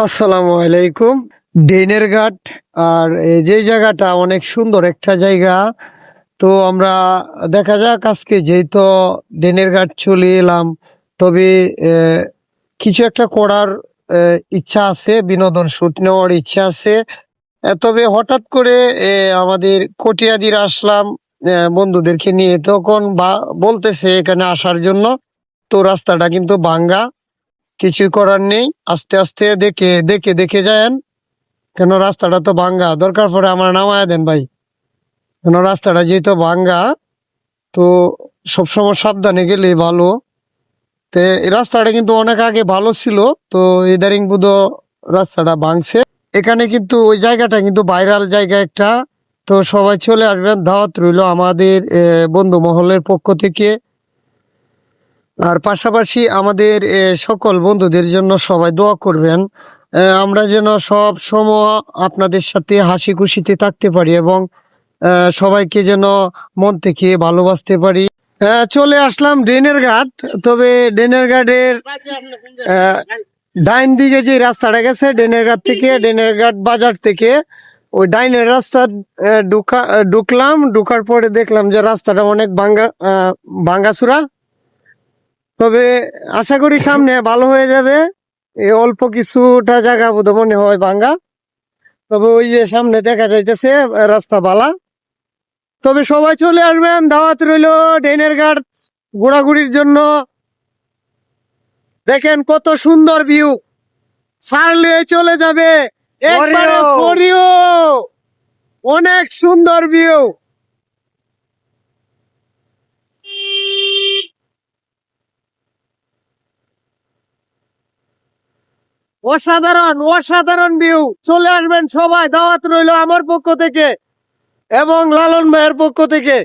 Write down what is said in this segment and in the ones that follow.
আসসালামু আলাইকুম। ডেনের ঘাট আর যে জায়গাটা অনেক সুন্দর একটা জায়গা। তো আমরা দেখা যাক আজকে যেহেতু ডেনের ঘাট চলে এলাম, তবে কিছু একটা করার ইচ্ছা আছে, বিনোদন শুট নেওয়ার ইচ্ছা আছে। তবে হঠাৎ করে আমাদের কটিয়াদির আসলাম বন্ধুদেরকে নিয়ে, তখন বলতেছে এখানে আসার জন্য। তো রাস্তাটা কিন্তু ভাঙ্গা, কিছুই করার নেই, আস্তে আস্তে দেখে দেখে দেখে যায়েন, কেন রাস্তাটা তো ভাঙ্গা। দরকার পড়ে আমার নামায় দেন ভাই, কেন রাস্তাটা যেহেতু ভাঙ্গা। তো সবসময় সাবধানে গেলে ভালো। তো এই রাস্তাটা কিন্তু অনেক আগে ভালো ছিল, তো ইদারিং বুধ রাস্তাটা ভাঙছে। এখানে কিন্তু ওই জায়গাটা কিন্তু ভাইরাল জায়গা একটা। তো সবাই চলে আসবেন, দাওয়াত রইল আমাদের বন্ধু মহলের পক্ষ থেকে। আর পাশাপাশি আমাদের সকল বন্ধুদের জন্য সবাই দোয়া করবেন, আমরা যেন সব সময় আপনাদের সাথে হাসি খুশিতে থাকতে পারি এবং সবাইকে যেন মন থেকে ভালোবাসতে পারি। চলে আসলাম ডেনের ঘাট। তবে ডেনের ঘাটের ডাইন দিকে যে রাস্তাটা গেছে ডেনের ঘাট থেকে, ডেনের ঘাট বাজার থেকে ওই ডাইনের রাস্তা ঢুকলাম। ঢুকার পরে দেখলাম যে রাস্তাটা অনেক ভাঙ্গাচুরা। তবে আশা করি সামনে ভালো হয়ে যাবে। এই অল্প কিছুটা জায়গা বোধ মনে হয় ভাঙ্গা, তবে ওই যে সামনে দেখা যাইতেছে রাস্তা বালা। তবে সবাই চলে আসবেন, দাওয়াত রইল ডেনের ঘাট ঘোরাঘুরির জন্য। দেখেন কত সুন্দর ভিউ, ছাড়লে চলে যাবে একবারে পরিও। অনেক সুন্দর ভিউ, অসাধারণ অসাধারণ ভিউ। চলে আসবেন সবাই, দাওয়াত রইল আমার পক্ষ থেকে এবং লালন ভাইয়ের পক্ষ থেকে।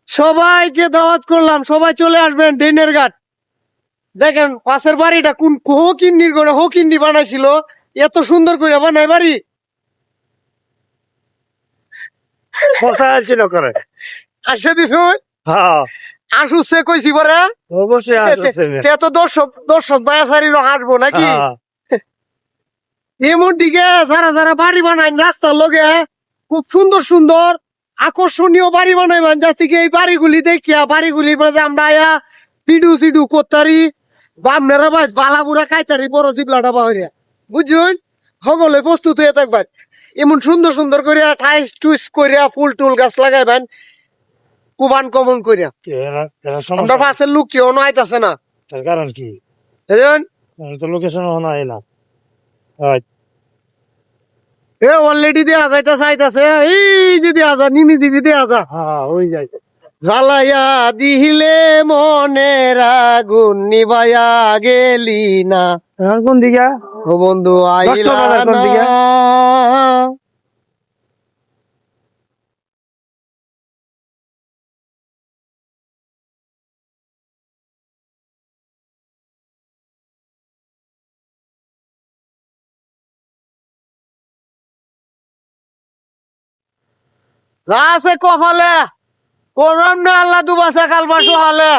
সবাইকে দাওয়াত করলাম, সবাই চলে আসবেন ডেনের ঘাট। দেখেন পাশের বাড়িটা কোন হকিন্নির করে হকিন্নি বানাইছিল, এত সুন্দর করে বানাই বাড়ি। করে আসে দিস আসুছে কইছি পরে অবশ্যই তো দর্শক দর্শক বায়াসারি হাঁটবো নাকি। এমন দিকে যারা যারা বাড়ি বানায় রাস্তার লগে খুব সুন্দর সুন্দর আকর্ষণীয় বাড়ি বানাইবেন, যা থেকে এই বাড়িগুলি দেখিয়া বাড়িগুলির মধ্যে আমরা আয়া পিডু সিডু করতারি, বামনেরা ভাই বালাবুড়া খাইতারি বড় জিবলাটা বাহরিয়া, বুঝছেন। সকলে প্রস্তুত হয়ে থাকবেন, এমন সুন্দর সুন্দর করিয়া টাইস টুইস করিয়া ফুল টুল গাছ লাগাইবেন কুবান কমন করিয়া। আমরা পাশের লোক কেউ আইতাছে না, তার কারণ কি বুঝলেন। তো লোকেশন এলাম এ অলরেডি দেয়া যাইতাছে আইতাছে, এই যে দেয়া যা নিমি দিবি দেয়া যা ওই যাই জ্বালাইয়া দিলে মনের আগুন নিবাইয়া গেলি না। কোন দিকে ও বন্ধু আইলা কোন দিকে? না। যা আছে কপালে করম না, আল্লাহ দুবাসা কালবা সহালে।